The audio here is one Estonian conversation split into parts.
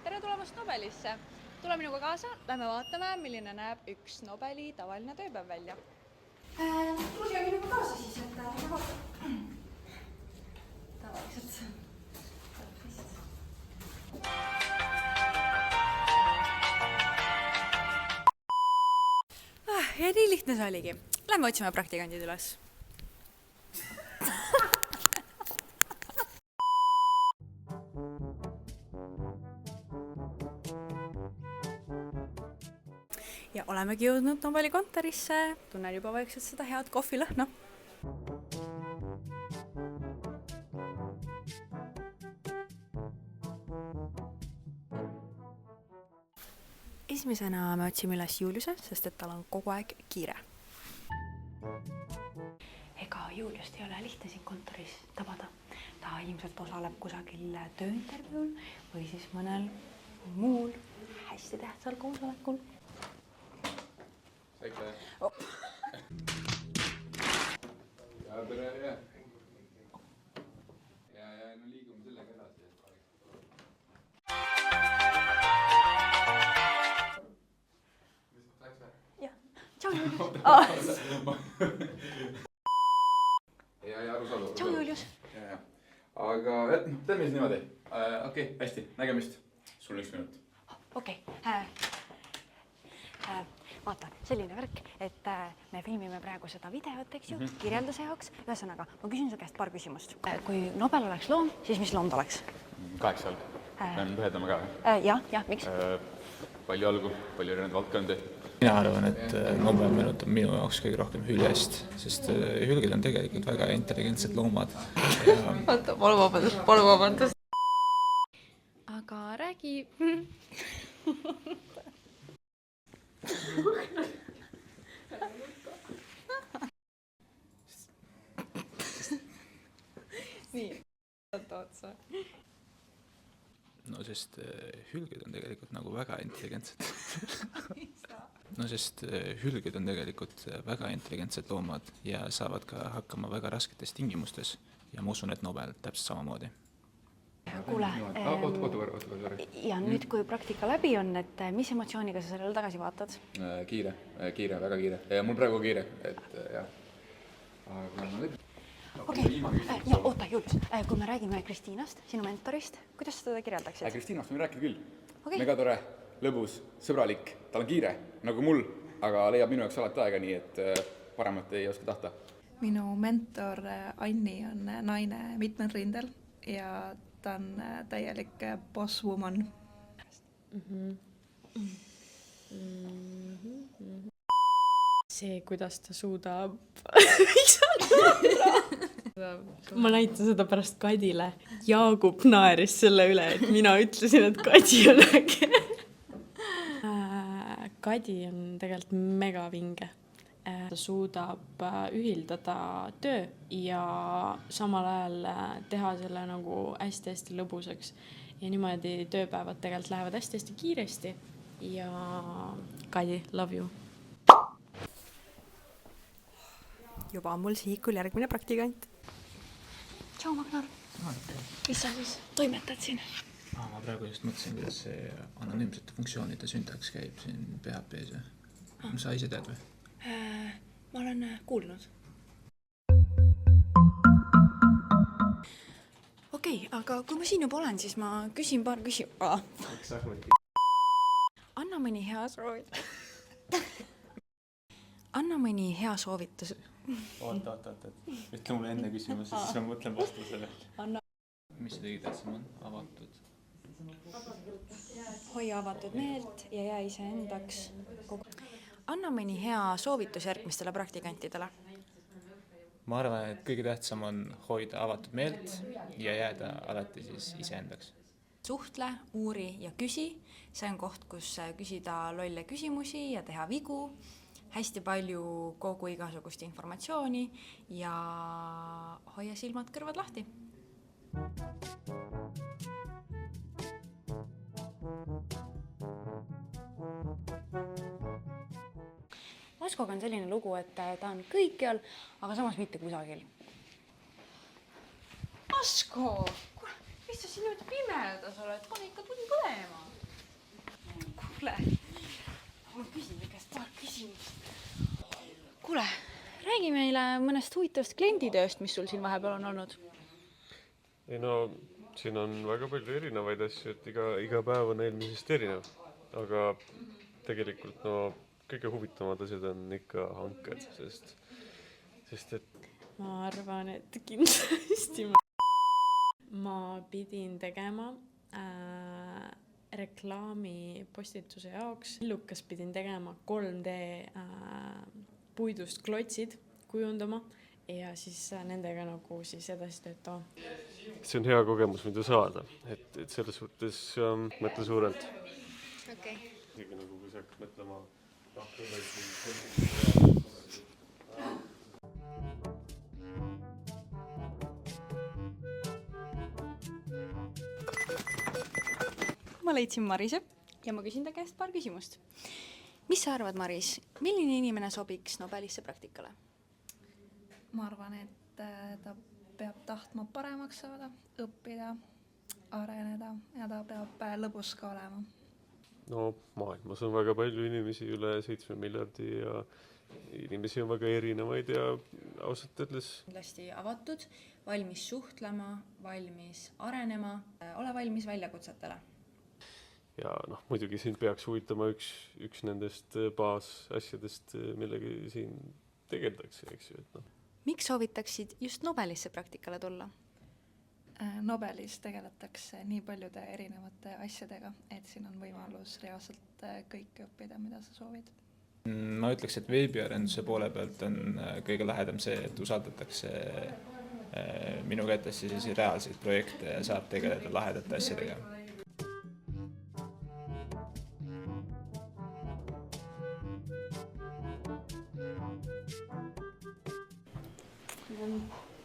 Tere tulemast Nobelisse! Tule minuga kaasa, lähme vaatame, milline näeb üks Nobeli tavaline tööpäev välja. Tulge minuga kaasa siis, et lähme vaatame. Tavaliselt. Ja nii lihtne see oligi. Lähme otsime praktikandid üles. Ja olemegi jõudnud Nobeli kontorisse. Tunnen juba vaikselt seda head kohvilõhna. Esimesena me otsime üles Juliuse, sest et tal on kogu aeg kiire. Ega Juliust ei ole lihtne siin kontoris tabada. Ta ilmselt osaleb kusagil tööintervjuul või siis mõnel muul hästi tähtsal koosolekul. Säike. Oh. Ja tere, ja. Ja no liigume sellega edasi. Jah. Tšau, Julius. Ja aru saada. Tšau, Julius. Ja. Aga teeme siis niimoodi. Okei, hästi, nägemist. Sul 1 minut. Okei. Vaata, selline värk, et me filmime praegu seda videot, eks ju, kirjelduse jaoks. Ühesõnaga, ma küsin su käest paar küsimust. Kui Nobel oleks loom, siis mis loom ta oleks? 8 jalg. Pean põhjendama ka. Jah, miks? Palju jalgu, palju erinevaid valdkondi. Mina arvan, et Nobel meenutab minu jaoks kõige rohkem hüljest, sest hülged on tegelikult väga intelligentsed loomad. Vaata, palu vabandust. Aga räägi... Nii, otsa. No sest hülged on tegelikult nagu väga intelligentsed. No sest hülged on tegelikult väga intelligentsed loomad ja saavad ka hakkama väga rasketes tingimustes. Ja ma usun, et Nobel täpselt samamoodi. Kuule, Oota. ja nüüd kui praktika läbi on, et mis emotsiooniga sa sellele tagasi vaatad? Kiire, väga kiire. Ja mul praegu kiire, et jah. Aga Okei, ja oota, Julius, kui me räägime Kristiinast, sinu mentorist, kuidas sa teda kirjeldaksid? Kristiinast võin rääkida küll. Okay. Mega tore, lõbus, sõbralik, tal on kiire, nagu mul, aga leiab minu jaoks alati aega, nii et paremat ei oska tahta. Minu mentor Anni on naine mitmel rindel ja ta on täielik boss woman. See, kuidas ta suudab... Ma näitan seda pärast Kadile. Jaagup naeris selle üle, et mina ütlesin, et Kadi on äge. Kadi on tegelikult mega vinge. Ta suudab ühildada töö ja samal ajal teha selle nagu hästi-hästi lõbusaks. Ja niimoodi tööpäevad tegelikult lähevad hästi-hästi kiiresti. Ja Kadi, love you. Juba on mul sihikul järgmine praktikant. Tšau, Magnar. Mis sa siis toimetad siin? Ma praegu just mõtlesin, kuidas see anonüümsete funktsioonide süntaks käib siin PHP-s. Sa ise tead või? Ma olen kuulnud. Okei, aga kui ma siin juba olen, siis ma küsin paar Anna mõni hea soovitus. Oota. Ütle mulle enne küsimus, siis ma mõtlen vastusele. Mis kõige tähtsam on? Avatud? Hoia avatud meelt ja jää iseendaks. Anna mõni hea soovitus järgmistele praktikantidele. Ma arvan, et kõige tähtsam on hoida avatud meelt ja jääda alati siis iseendaks. Suhtle, uuri ja küsi. See on koht, kus küsida lolle küsimusi ja teha vigu. Hästi palju kogu igasugust informatsiooni ja hoia silmad kõrvad lahti. Askoga on selline lugu, et ta on kõikjal, aga samas mitte kusagil. Asko! Mis sa siin nüüd pimedas oled? Pane ikka tuli põlema! kuule, ma küsin su käest paar küsimust. Kuule, räägi meile mõnest huvitavast klienditööst, mis sul siin vahepeal on olnud. ei no, siin on väga palju erinevaid asju, et iga päev on eelmisest erinev. Aga tegelikult kõige huvitavamad asjad on ikka hanked, sest et ma arvan, et kindlasti ma pidin tegema reklaamipostituse jaoks. Lukas pidin tegema 3D puidust klotsid kujundama ja siis nendega nagu siis edasi töötama. see on hea kogemus, mida saada, et selles suhtes mõtle suurelt. Okei. Isegi nagu kui sa hakkad mõtlema Ma leidsin Marise ja ma küsin ta käest paar küsimust. Mis sa arvad, Maris, milline inimene sobiks Nobelisse praktikale? ma arvan, et ta peab tahtma paremaks saada, õppida, areneda ja ta peab lõbus ka olema. no maailmas on väga palju inimesi, üle 7 miljardi ja inimesi on väga erinevaid ja ausalt öeldes Kindlasti avatud, valmis suhtlema, valmis arenema, ole valmis väljakutsetele. ja muidugi sind peaks huvitama üks nendest baasasjadest, millega siin tegeldakse, eks ju, et Miks soovitaksid just Nobelisse praktikale tulla? Nobelis tegeletakse nii paljude erinevate asjadega, et siin on võimalus reaalselt kõike õppida, mida sa soovid. Ma ütleks, et veebiarenduse poole pealt on kõige lähedam see, et usaldatakse minu kätesse siis reaalseid projekte ja saab tegeleda lahedate asjadega.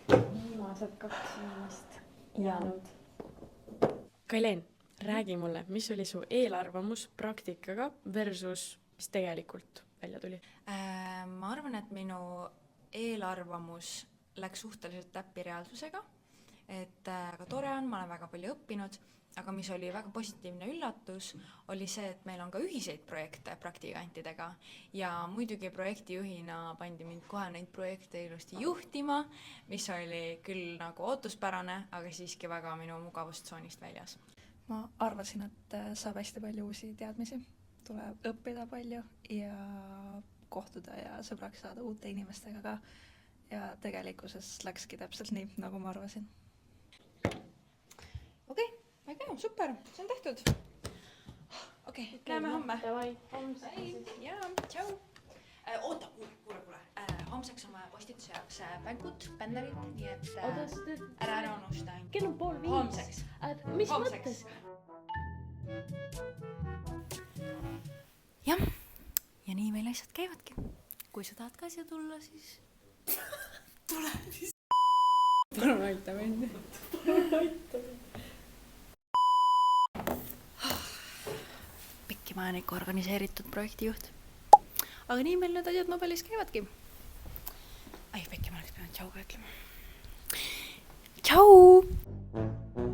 Viimased 2 inimest jäänud. Kailen, räägi mulle, mis oli su eelarvamus praktikaga versus mis tegelikult välja tuli? Ma arvan, et minu eelarvamus läks suhteliselt täppi reaalsusega, et väga tore on, ma olen väga palju õppinud, aga mis oli väga positiivne üllatus, oli see, et meil on ka ühiseid projekte praktikantidega ja muidugi projektijuhina pandi mind kohe neid projekte ilusti juhtima, mis oli küll nagu ootuspärane, aga siiski väga minu mugavustsoonist väljas. ma arvasin, et saab hästi palju uusi teadmisi, tuleb õppida palju ja kohtuda ja sõbraks saada uute inimestega ka ja tegelikkuses läkski täpselt nii, nagu ma arvasin. Okei, väga hea, super, see on tehtud. Okei, näeme homme. Davai, homseks. Jaa, tšau. Oota, kuule. Homseks on vaja postituse jaoks pänkut, bännerit, nii et ära unusta. Kell on 4:30. Homseks. Mis Homseks. mõttes? Jah, ja nii meil asjad käivadki. Kui sa tahad ka siia tulla, siis tule. Palun aita mind. Pikkimajanik organiseeritud projektijuht. Aga nii meil need asjad Nobelis käivadki. Ai, Pikkimajanik pean tšau ka ütlema. Tšau!